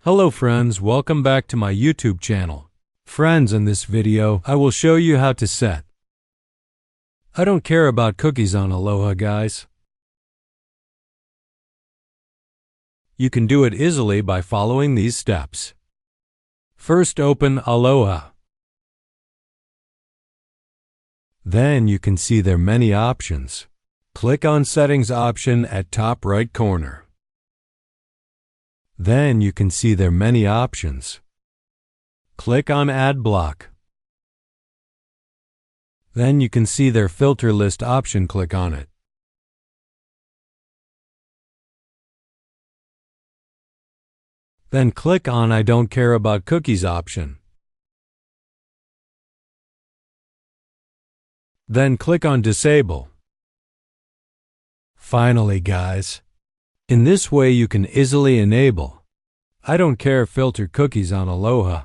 Hello friends, welcome back to my YouTube channel. Friends, in this video, I will show you how to set I don't care about cookies on Aloha, guys. You can do it easily by following these steps. First, open Aloha. Then you can see their many options. Click on Settings option at top right corner. Then you can see their many options. Click on Ad Block. Then you can see their Filter List option. Click on it. Then click on I don't care about cookies option. Then click on Disable. Finally, guys, in this way you can easily enable I don't care filter cookies on Aloha.